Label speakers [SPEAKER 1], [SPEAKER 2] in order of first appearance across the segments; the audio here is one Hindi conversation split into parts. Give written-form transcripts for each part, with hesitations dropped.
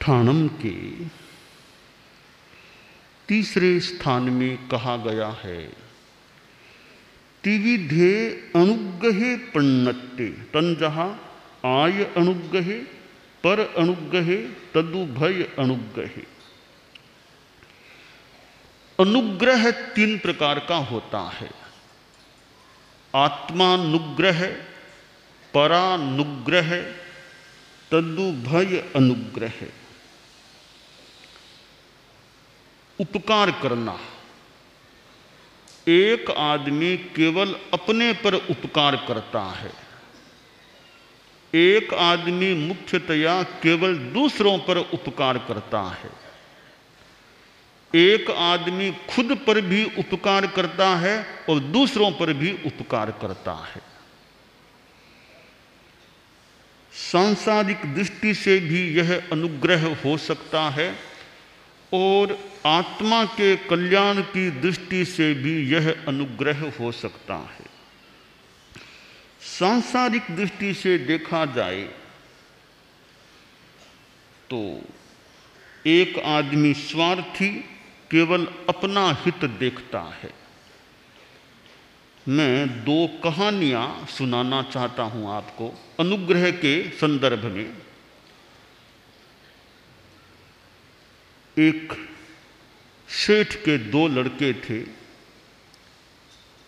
[SPEAKER 1] ठाणम के तीसरे स्थान में कहा गया है, त्रिविधे अनुग्रहे प्रणत्ते तंजहा आय अनुग्रहे पर अनुग्रहे तदुभय अनुग्रहे। अनुग्रह तीन प्रकार का होता है, आत्मानुग्रह, परानुग्रह, तदुभय अनुग्रह। उपकार करना, एक आदमी केवल अपने पर उपकार करता है, एक आदमी मुख्यतया केवल दूसरों पर उपकार करता है, एक आदमी खुद पर भी उपकार करता है और दूसरों पर भी उपकार करता है। सांसारिक दृष्टि से भी यह अनुग्रह हो सकता है और आत्मा के कल्याण की दृष्टि से भी यह अनुग्रह हो सकता है। सांसारिक दृष्टि से देखा जाए तो एक आदमी स्वार्थी केवल अपना हित देखता है। मैं दो कहानियां सुनाना चाहता हूं आपको अनुग्रह के संदर्भ में। एक सेठ के दो लड़के थे।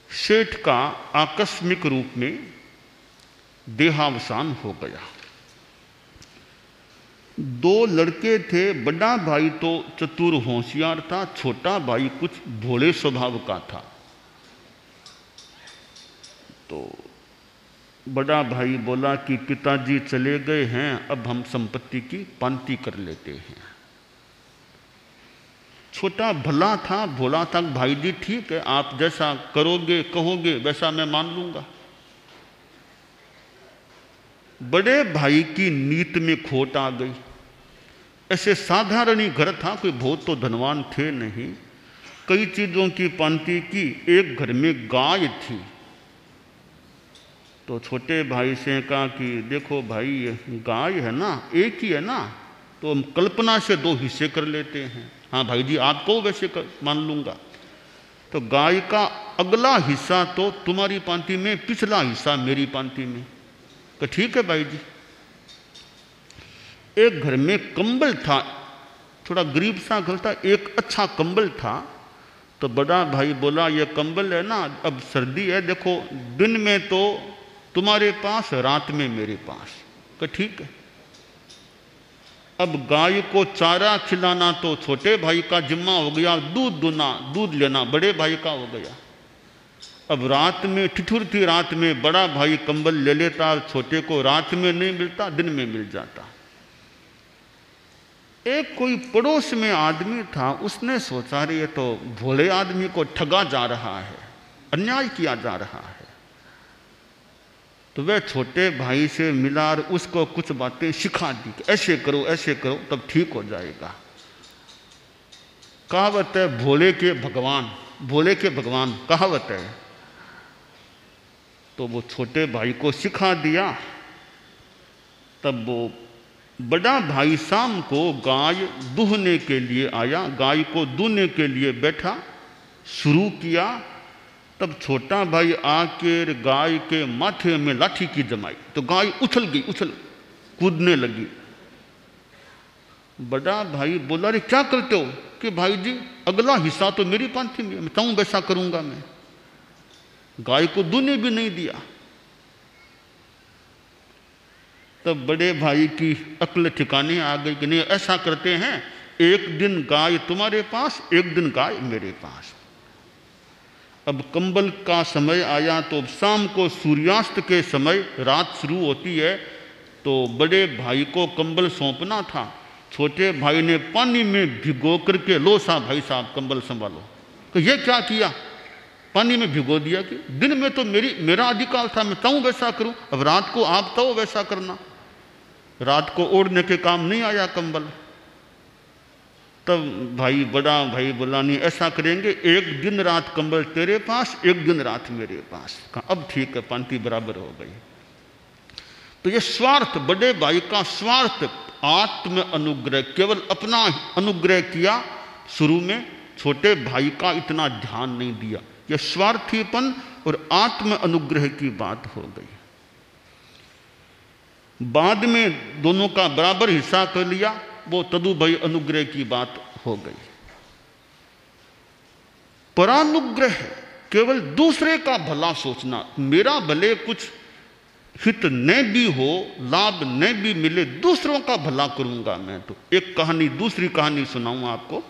[SPEAKER 1] सेठ का आकस्मिक रूप में देहावसान हो गया। दो लड़के थे, बड़ा भाई तो चतुर होशियार था, छोटा भाई कुछ भोले स्वभाव का था। तो बड़ा भाई बोला कि पिताजी चले गए हैं, अब हम संपत्ति की पांति कर लेते हैं। छोटा भला था, भोला था, भाई जी ठीक है, आप जैसा करोगे कहोगे वैसा मैं मान लूंगा। बड़े भाई की नीत में खोट आ गई। ऐसे साधारण ही घर था, कोई बहुत तो धनवान थे नहीं। कई चीजों की पांति की। एक घर में गाय थी। तो छोटे भाई से कहा कि देखो भाई, गाय है ना, एक ही है ना, तो हम कल्पना से दो हिस्से कर लेते हैं। हाँ भाई जी, आपको वैसे मान लूंगा। तो गाय का अगला हिस्सा तो तुम्हारी पांति में, पिछला हिस्सा मेरी पांति में। तो ठीक है भाई जी। एक घर में कंबल था, थोड़ा गरीब सा घर था, एक अच्छा कंबल था। तो बड़ा भाई बोला ये कंबल है ना, अब सर्दी है, देखो दिन में तो तुम्हारे पास, रात में मेरे पास। तो ठीक है। अब गाय को चारा खिलाना तो छोटे भाई का जिम्मा हो गया, दूध दुना, दूध लेना बड़े भाई का हो गया। अब रात में ठिठुर थी, रात में बड़ा भाई कंबल ले लेता, छोटे को रात में नहीं मिलता, दिन में मिल जाता। एक कोई पड़ोस में आदमी था, उसने सोचा रे ये तो भोले आदमी को ठगा जा रहा है, अन्याय किया जा रहा है। तो वह छोटे भाई से मिला और उसको कुछ बातें सिखा दी कि ऐसे करो तब ठीक हो जाएगा। कहावत है भोले के भगवान, भोले के भगवान कहावत है। तो वो छोटे भाई को सिखा दिया। तब वो बड़ा भाई शाम को गाय दूहने के लिए आया, गाय को दूहने के लिए बैठा, शुरू किया। तब छोटा भाई आकर गाय के माथे में लाठी की जमाई तो गाय उछल गई, कूदने लगी। बड़ा भाई बोला रे क्या करते हो? कि भाई जी अगला हिस्सा तो मेरी पांति में, मैं चाहूं वैसा करूंगा मैं। गाय को दूने भी नहीं दिया। तब बड़े भाई की अक्ल ठिकाने आ गई कि नहीं ऐसा करते हैं, एक दिन गाय तुम्हारे पास, एक दिन गाय मेरे पास। अब कंबल का समय आया तो शाम को सूर्यास्त के समय रात शुरू होती है। तो बड़े भाई को कंबल सौंपना था। छोटे भाई ने पानी में भिगो करके, लो सा भाई साहब कंबल संभालो। तो ये क्या किया? पानी में भिगो दिया कि दिन में तो मेरा अधिकार था, मैं चाहूं वैसा करूं, अब रात को आप चाहो वैसा करना। रात को ओढ़ने के काम नहीं आया कंबल। तब भाई बड़ा भाई बोला नहीं ऐसा करेंगे, एक दिन रात कंबल तेरे पास, एक दिन रात मेरे पास। कहा अब ठीक है, पांति बराबर हो गई। तो ये स्वार्थ, बड़े भाई का स्वार्थ, आत्म अनुग्रह, केवल अपना अनुग्रह किया, शुरू में छोटे भाई का इतना ध्यान नहीं दिया। यह स्वार्थीपन और आत्म अनुग्रह की बात हो गई। बाद में दोनों का बराबर हिस्सा कर लिया, वो तदुभय अनुग्रह की बात हो गई। परानुग्रह केवल दूसरे का भला सोचना, मेरा भले कुछ हित न भी हो, लाभ न भी मिले, दूसरों का भला करूंगा मैं। तो एक कहानी, दूसरी कहानी सुनाऊंगा आपको।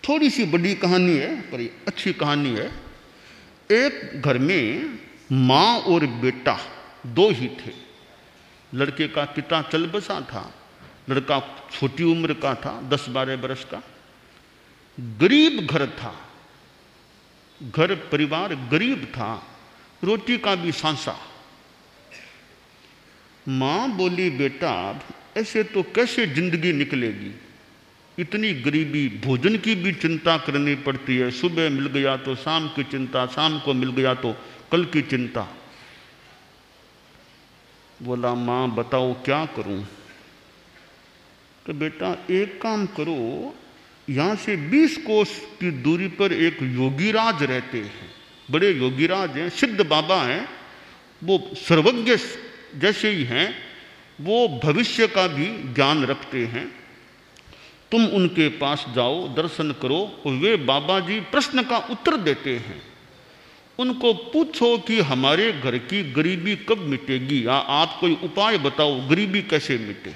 [SPEAKER 1] थोड़ी सी बड़ी कहानी है पर अच्छी कहानी है। एक घर में माँ और बेटा दो ही थे। लड़के का पिता चल बसा था, लड़का छोटी उम्र का था, 10-12 बरस का। गरीब घर था, घर परिवार गरीब था, रोटी का भी सांसा। माँ बोली, बेटा ऐसे तो कैसे जिंदगी निकलेगी, इतनी गरीबी, भोजन की भी चिंता करनी पड़ती है, सुबह मिल गया तो शाम की चिंता, शाम को मिल गया तो कल की चिंता। बोला, माँ बताओ क्या करूं? तो बेटा एक काम करो, यहाँ से 20 कोस की दूरी पर एक योगीराज रहते हैं, बड़े योगीराज हैं, सिद्ध बाबा हैं, वो सर्वज्ञ जैसे ही हैं, वो भविष्य का भी ज्ञान रखते हैं। तुम उनके पास जाओ, दर्शन करो, और वे बाबा जी प्रश्न का उत्तर देते हैं। उनको पूछो कि हमारे घर की गरीबी कब मिटेगी, या आप कोई उपाय बताओ, गरीबी कैसे मिटे।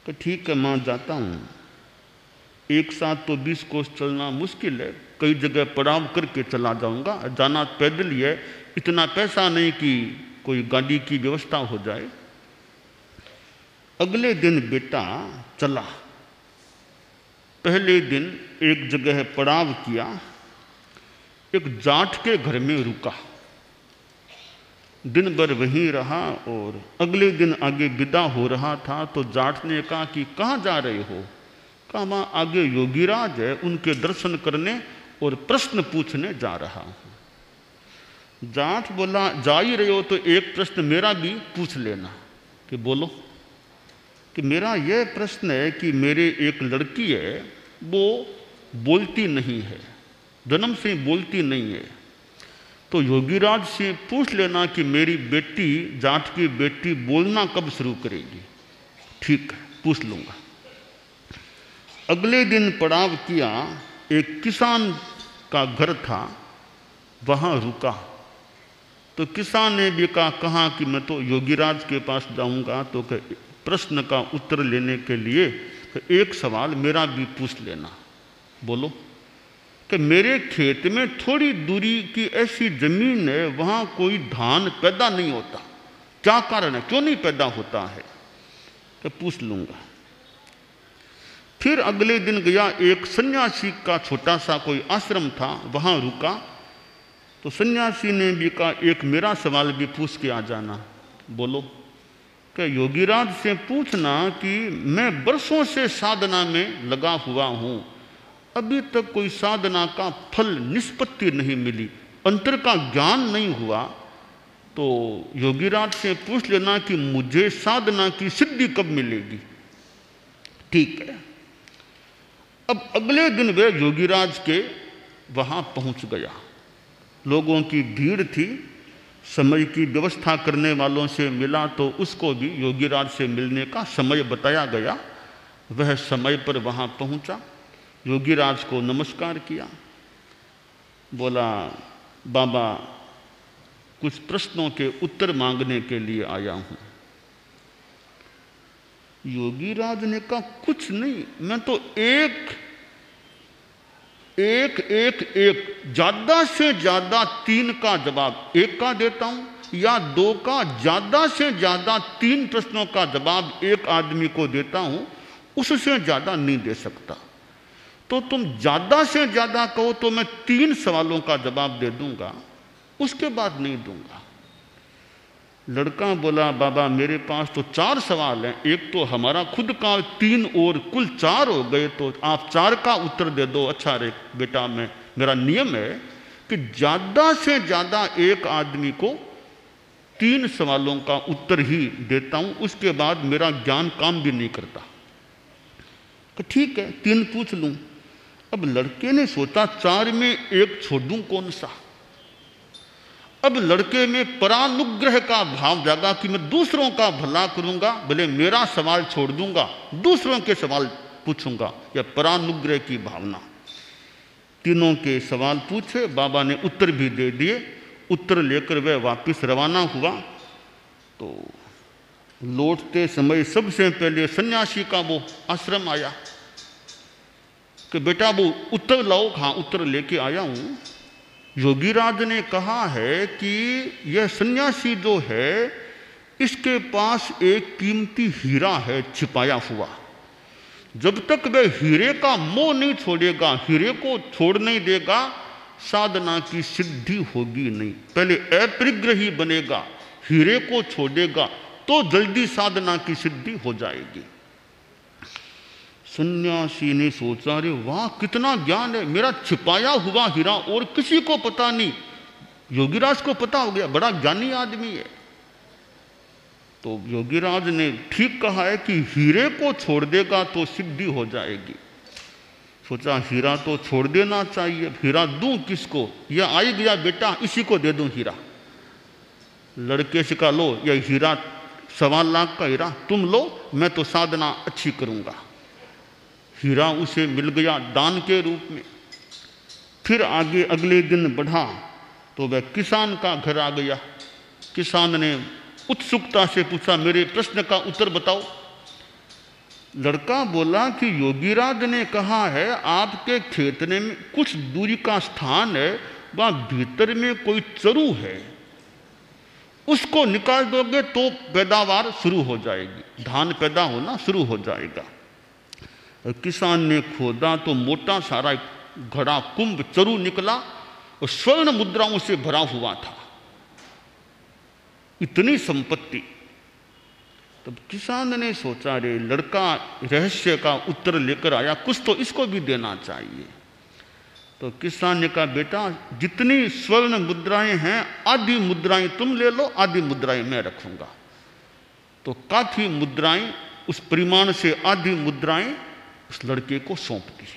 [SPEAKER 1] तो ठीक है माँ, जाता हूँ। एक साथ तो 20 कोस चलना मुश्किल है, कई जगह पड़ाव करके चला जाऊंगा, जाना पैदल ही है, इतना पैसा नहीं कि कोई गाड़ी की व्यवस्था हो जाए। अगले दिन बेटा चला। पहले दिन एक जगह पड़ाव किया, एक जाट के घर में रुका, दिन भर वहीं रहा। और अगले दिन आगे विदा हो रहा था तो जाट ने कहा कि कहाँ जा रहे हो? कहा, वहाँ आगे योगीराज है, उनके दर्शन करने और प्रश्न पूछने जा रहा हूँ। जाट बोला, जा ही रहे हो तो एक प्रश्न मेरा भी पूछ लेना। कि बोलो। कि मेरा यह प्रश्न है कि मेरे एक लड़की है, वो बोलती नहीं है, जन्म से बोलती नहीं है, तो योगीराज से पूछ लेना कि मेरी बेटी, जाट की बेटी, बोलना कब शुरू करेगी। ठीक है, पूछ लूँगा। अगले दिन पड़ाव किया, एक किसान का घर था, वहाँ रुका। तो किसान ने भी कहा कि मैं तो योगीराज के पास जाऊँगा, तो प्रश्न का उत्तर लेने के लिए एक सवाल मेरा भी पूछ लेना। बोलो। कि मेरे खेत में थोड़ी दूरी की ऐसी जमीन है, वहाँ कोई धान पैदा नहीं होता, क्या कारण है, क्यों नहीं पैदा होता है? तो पूछ लूँगा। फिर अगले दिन गया, एक सन्यासी का छोटा सा कोई आश्रम था, वहाँ रुका। तो सन्यासी ने भी कहा, एक मेरा सवाल भी पूछ के आ जाना। बोलो। कि योगीराज से पूछना कि मैं बरसों से साधना में लगा हुआ हूँ, अभी तक कोई साधना का फल निष्पत्ति नहीं मिली, अंतर का ज्ञान नहीं हुआ, तो योगीराज से पूछ लेना कि मुझे साधना की सिद्धि कब मिलेगी। ठीक है। अब अगले दिन वे योगीराज के वहाँ पहुँच गया। लोगों की भीड़ थी, समय की व्यवस्था करने वालों से मिला तो उसको भी योगीराज से मिलने का समय बताया गया। वह समय पर वहाँ पहुँचा, योगीराज को नमस्कार किया, बोला, बाबा कुछ प्रश्नों के उत्तर मांगने के लिए आया हूँ। योगीराज ने कहा, कुछ नहीं, मैं तो एक ज्यादा से ज्यादा 3 का जवाब 1 का देता हूं, या 2 का, ज्यादा से ज्यादा 3 प्रश्नों का जवाब एक आदमी को देता हूं, उससे ज्यादा नहीं दे सकता। तो तुम ज्यादा से ज्यादा कहो तो मैं 3 सवालों का जवाब दे दूंगा, उसके बाद नहीं दूंगा। लड़का बोला, बाबा मेरे पास तो 4 सवाल हैं, एक तो हमारा खुद का, 3 और कुल 4 हो गए, तो आप 4 का उत्तर दे दो। अच्छा रे बेटा, मेरा नियम है कि ज़्यादा से ज़्यादा एक आदमी को 3 सवालों का उत्तर ही देता हूं, उसके बाद मेरा ज्ञान काम भी नहीं करता। तो ठीक है 3 पूछ लूं। अब लड़के ने सोचा 4 में 1 छोड़ दूं कौन सा। अब लड़के में परानुग्रह का भाव जागा कि मैं दूसरों का भला करूंगा, भले मेरा सवाल छोड़ दूंगा, दूसरों के सवाल पूछूंगा, यह परानुग्रह की भावना। तीनों के सवाल पूछे, बाबा ने उत्तर भी दे दिए। उत्तर लेकर वह वापस रवाना हुआ। तो लौटते समय सबसे पहले सन्यासी का वो आश्रम आया कि बेटा वो उत्तर लाओ। हाँ उत्तर लेके आया हूं। योगीराज ने कहा है कि यह सन्यासी जो है इसके पास एक कीमती हीरा है छिपाया हुआ। जब तक वह हीरे का मोह नहीं छोड़ेगा, हीरे को छोड़ नहीं देगा, साधना की सिद्धि होगी नहीं। पहले अपरिग्रही बनेगा, हीरे को छोड़ेगा तो जल्दी साधना की सिद्धि हो जाएगी। सन्यासी ने सोचा, अरे वाह कितना ज्ञान है, मेरा छिपाया हुआ हीरा और किसी को पता नहीं, योगीराज को पता हो गया, बड़ा ज्ञानी आदमी है। तो योगीराज ने ठीक कहा है कि हीरे को छोड़ देगा तो सिद्धि हो जाएगी। सोचा हीरा तो छोड़ देना चाहिए, हीरा दूं किसको, यह आई गया बेटा इसी को दे दूं हीरा। लड़के से कहा लो यह हीरा 1.25 लाख का हीरा तुम लो, मैं तो साधना अच्छी करूंगा। हीरा उसे मिल गया दान के रूप में। फिर आगे अगले दिन बढ़ा तो वह किसान का घर आ गया। किसान ने उत्सुकता से पूछा, मेरे प्रश्न का उत्तर बताओ। लड़का बोला कि योगीराज ने कहा है आपके खेत में कुछ दूरी का स्थान है, वहां भीतर में कोई चरू है, उसको निकाल दोगे तो पैदावार शुरू हो जाएगी, धान पैदा होना शुरू हो जाएगा। किसान ने खोदा तो मोटा सारा घड़ा कुंभ चरू निकला और स्वर्ण मुद्राओं से भरा हुआ था, इतनी संपत्ति। तब किसान ने सोचा, रे लड़का रहस्य का उत्तर लेकर आया, कुछ तो इसको भी देना चाहिए। तो किसान ने कहा, बेटा जितनी स्वर्ण मुद्राएं हैं आधी मुद्राएं तुम ले लो, आधी मुद्राएं मैं रखूंगा। तो काफी मुद्राएं, उस परिमाण से आधी मुद्राएं उस लड़के को सौंप दी।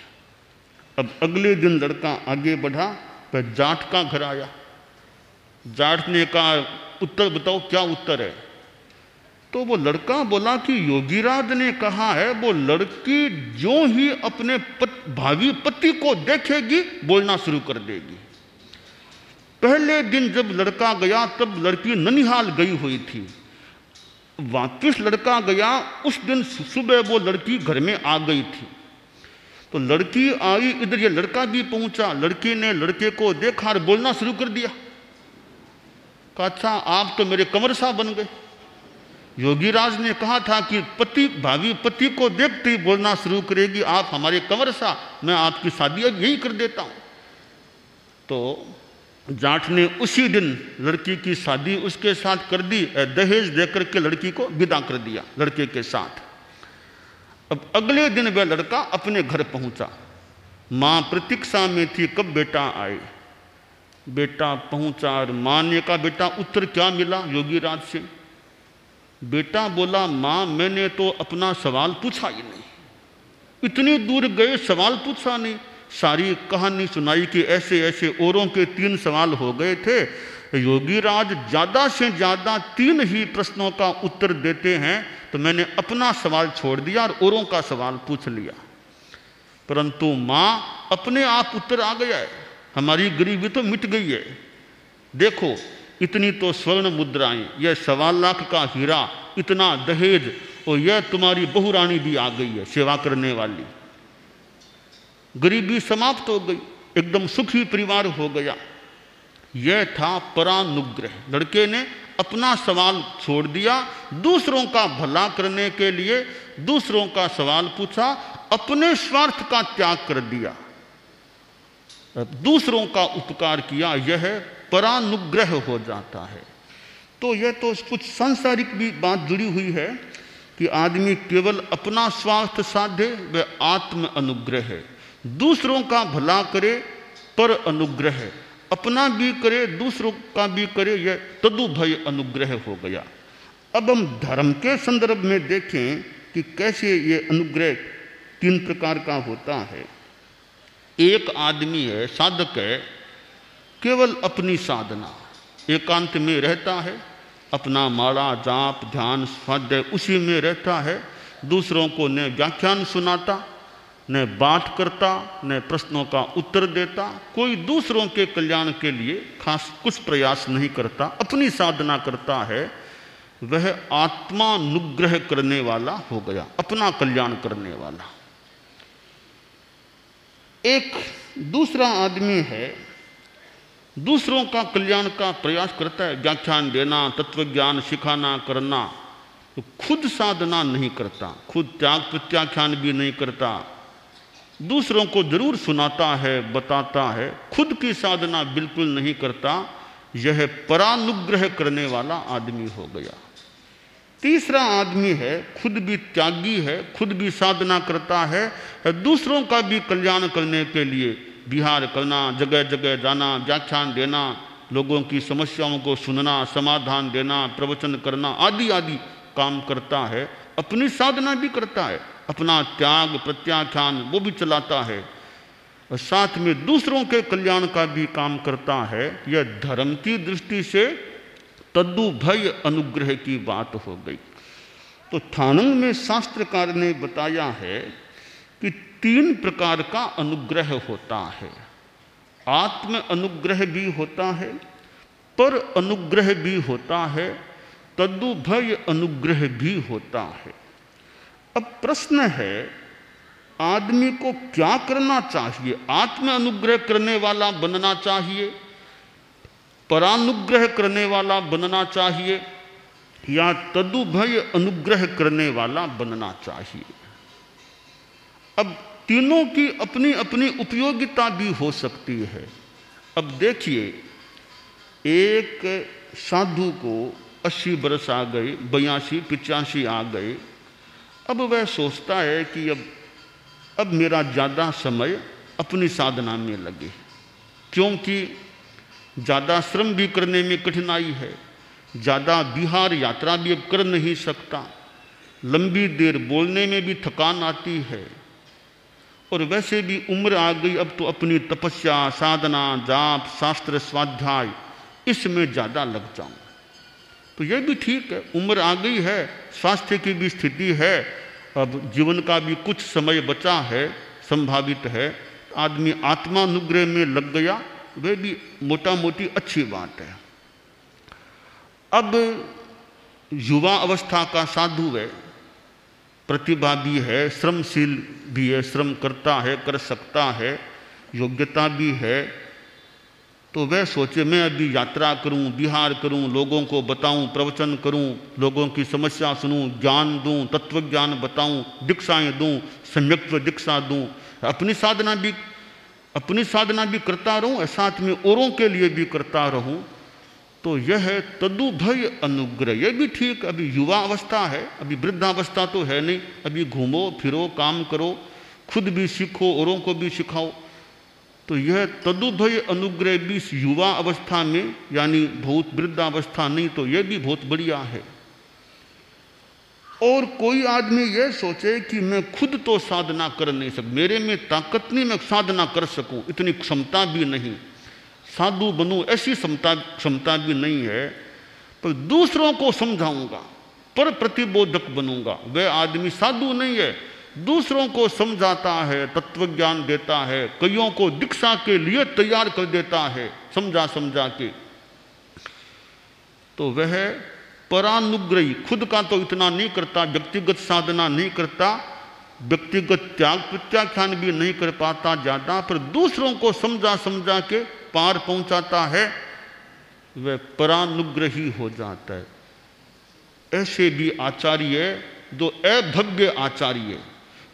[SPEAKER 1] अब अगले दिन लड़का आगे बढ़ा, वह जाट का घर आया। जाट ने कहा, उत्तर बताओ क्या उत्तर है। तो वो लड़का बोला कि योगीराज ने कहा है वो लड़की जो ही अपने भावी पति को देखेगी बोलना शुरू कर देगी। पहले दिन जब लड़का गया तब लड़की ननिहाल गई हुई थी। वापिस लड़का गया, उस दिन सुबह वो लड़की घर में आ गई थी। तो लड़की आई, इधर ये लड़का भी पहुंचा। लड़की ने लड़के को देखा और बोलना शुरू कर दिया। कहा, अच्छा आप तो मेरे कंवर साहब बन गए। योगीराज ने कहा था कि पति भावी पति को देखते ही बोलना शुरू करेगी, आप हमारे कंवर साहब, मैं आपकी शादी अब यही कर देता हूं। तो जाट ने उसी दिन लड़की की शादी उसके साथ कर दी, दहेज देकर के लड़की को विदा कर दिया लड़के के साथ। अब अगले दिन वह लड़का अपने घर पहुंचा। मां प्रतीक्षा में थी कब बेटा आए। बेटा पहुंचा और मां ने कहा, बेटा उत्तर क्या मिला योगीराज से। बेटा बोला, मां मैंने तो अपना सवाल पूछा ही नहीं, इतनी दूर गए सवाल पूछा नहीं। सारी कहानी सुनाई कि ऐसे ऐसे औरों के 3 सवाल हो गए थे। योगीराज ज्यादा से ज्यादा 3 ही प्रश्नों का उत्तर देते हैं, तो मैंने अपना सवाल छोड़ दिया और औरों का सवाल पूछ लिया। परंतु मां अपने आप उत्तर आ गया है, हमारी गरीबी तो मिट गई है। देखो इतनी तो स्वर्ण मुद्राएं, यह 1.25 लाख का हीरा, इतना दहेज, और यह तुम्हारी बहू रानी भी आ गई है सेवा करने वाली। गरीबी समाप्त हो गई, एकदम सुखी परिवार हो गया। यह था परानुग्रह। लड़के ने अपना सवाल छोड़ दिया, दूसरों का भला करने के लिए दूसरों का सवाल पूछा, अपने स्वार्थ का त्याग कर दिया, दूसरों का उपकार किया। यह परानुग्रह हो जाता है। तो यह तो कुछ सांसारिक भी बात जुड़ी हुई है कि आदमी केवल अपना स्वार्थ साधे, वह आत्म अनुग्रह है। दूसरों का भला करे पर अनुग्रह है। अपना भी करे दूसरों का भी करे, यह तदुभय अनुग्रह हो गया। अब हम धर्म के संदर्भ में देखें कि कैसे ये अनुग्रह 3 प्रकार का होता है। एक आदमी है, साधक है, केवल अपनी साधना एकांत में रहता है, अपना माला जाप ध्यान स्वाध्याय उसी में रहता है, दूसरों को न व्याख्यान सुनाता, न बात करता, न प्रश्नों का उत्तर देता, कोई दूसरों के कल्याण के लिए खास कुछ प्रयास नहीं करता, अपनी साधना करता है, वह आत्मानुग्रह करने वाला हो गया, अपना कल्याण करने वाला। एक दूसरा आदमी है, दूसरों का कल्याण का प्रयास करता है, व्याख्यान देना, तत्वज्ञान सिखाना करना, तो खुद साधना नहीं करता, खुद त्याग प्रत्याख्यान भी नहीं करता, दूसरों को जरूर सुनाता है बताता है, खुद की साधना बिल्कुल नहीं करता, यह परानुग्रह करने वाला आदमी हो गया। तीसरा आदमी है, खुद भी त्यागी है, खुद भी साधना करता है, दूसरों का भी कल्याण करने के लिए विहार करना, जगह जगह जाना, व्याख्यान देना, लोगों की समस्याओं को सुनना, समाधान देना, प्रवचन करना आदि आदि काम करता है, अपनी साधना भी करता है, अपना त्याग प्रत्याख्यान वो भी चलाता है, और साथ में दूसरों के कल्याण का भी काम करता है। यह धर्म की दृष्टि से तदुभय अनुग्रह की बात हो गई। तो थानंग में शास्त्रकार ने बताया है कि 3 प्रकार का अनुग्रह होता है। आत्म अनुग्रह भी होता है, पर अनुग्रह भी होता है, तदुभय अनुग्रह भी होता है। अब प्रश्न है, आदमी को क्या करना चाहिए? आत्म अनुग्रह करने वाला बनना चाहिए, परानुग्रह करने वाला बनना चाहिए, या तदुभय अनुग्रह करने वाला बनना चाहिए? अब तीनों की अपनी अपनी उपयोगिता भी हो सकती है। अब देखिए, एक साधु को 80 वर्ष आ गए, 82 85 आ गए, अब वह सोचता है कि अब मेरा ज़्यादा समय अपनी साधना में लगे, क्योंकि ज़्यादा श्रम भी करने में कठिनाई है, ज़्यादा विहार यात्रा भी अब कर नहीं सकता, लंबी देर बोलने में भी थकान आती है, और वैसे भी उम्र आ गई, अब तो अपनी तपस्या साधना जाप शास्त्र स्वाध्याय इसमें ज़्यादा लग जाऊं। तो यह भी ठीक है, उम्र आ गई है, स्वास्थ्य की भी स्थिति है, अब जीवन का भी कुछ समय बचा है, संभावित है, आदमी आत्मानुग्रह में लग गया, वह भी मोटा मोटी अच्छी बात है। अब युवा अवस्था का साधु है, प्रतिभा भी है, श्रमशील भी है, श्रम करता है, कर सकता है, योग्यता भी है, तो वह सोचे मैं अभी यात्रा करूं, विहार करूं, लोगों को बताऊं, प्रवचन करूं, लोगों की समस्या सुनूं, ज्ञान दूं, तत्वज्ञान बताऊं, दीक्षाएं दूं, सम्यक्त्व दीक्षा दूं, अपनी साधना भी करता रहूं, साथ में औरों के लिए भी करता रहूं, तो यह तदुभय अनुग्रह। यह भी ठीक, अभी युवा अवस्था है, अभी वृद्धावस्था तो है नहीं, अभी घूमो फिरो काम करो, खुद भी सीखो औरों को भी सिखाओ, तो यह तदुभय अनुग्रह भी युवा अवस्था में, यानी बहुत वृद्धावस्था नहीं, तो यह भी बहुत बढ़िया है। और कोई आदमी यह सोचे कि मैं खुद तो साधना कर नहीं सकता, मेरे में ताकत नहीं, मैं साधना कर सकूं, इतनी क्षमता भी नहीं, साधु बनूं ऐसी क्षमता भी नहीं है, पर दूसरों को समझाऊंगा, पर प्रतिबोधक बनूंगा, वह आदमी साधु नहीं है, दूसरों को समझाता है, तत्वज्ञान देता है, कईयों को दीक्षा के लिए तैयार कर देता है, समझा के, तो वह परानुग्रही, खुद का तो इतना नहीं करता, व्यक्तिगत साधना नहीं करता, व्यक्तिगत त्याग प्रत्याख्यान भी नहीं कर पाता ज़्यादा, पर दूसरों को समझा के पार पहुंचाता है, वह परानुग्रही हो जाता है। ऐसे भी आचार्य जो अभव्य आचार्य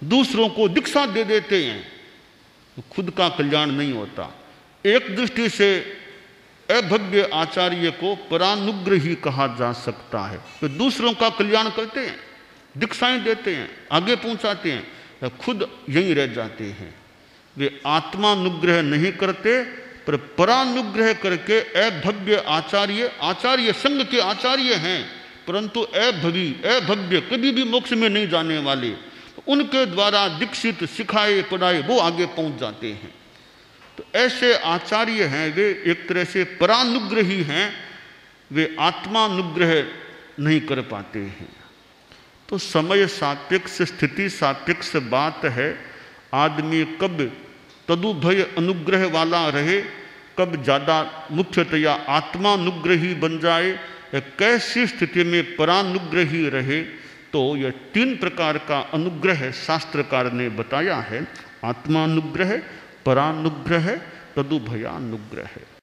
[SPEAKER 1] दूसरों को दीक्षा दे देते हैं, तो खुद का कल्याण नहीं होता। एक दृष्टि से अभव्य आचार्य को परानुग्रही कहा जा सकता है, वे तो दूसरों का कल्याण करते हैं, दीक्षाएं देते हैं, आगे पहुंचाते हैं, खुद यहीं रह जाते हैं। वे आत्मानुग्रह नहीं करते, पर परानुग्रह करके अभव्य आचार्य संघ के आचार्य हैं, परंतु अभव्य कभी भी मोक्ष में नहीं जाने वाले, उनके द्वारा दीक्षित सिखाए पढ़ाए वो आगे पहुंच जाते हैं। तो ऐसे आचार्य हैं, वे एक तरह से परानुग्रही हैं, वे आत्मानुग्रह नहीं कर पाते हैं। तो समय सापेक्ष स्थिति सापेक्ष बात है। आदमी कब तदुभय अनुग्रह वाला रहे, कब ज़्यादा मुख्यतया आत्मानुग्रही बन जाए, कैसी स्थिति में परानुग्रही रहे, तो यह 3 प्रकार का अनुग्रह शास्त्रकार ने बताया है। आत्मानुग्रह, परानुग्रह, तदुभयानुग्रह।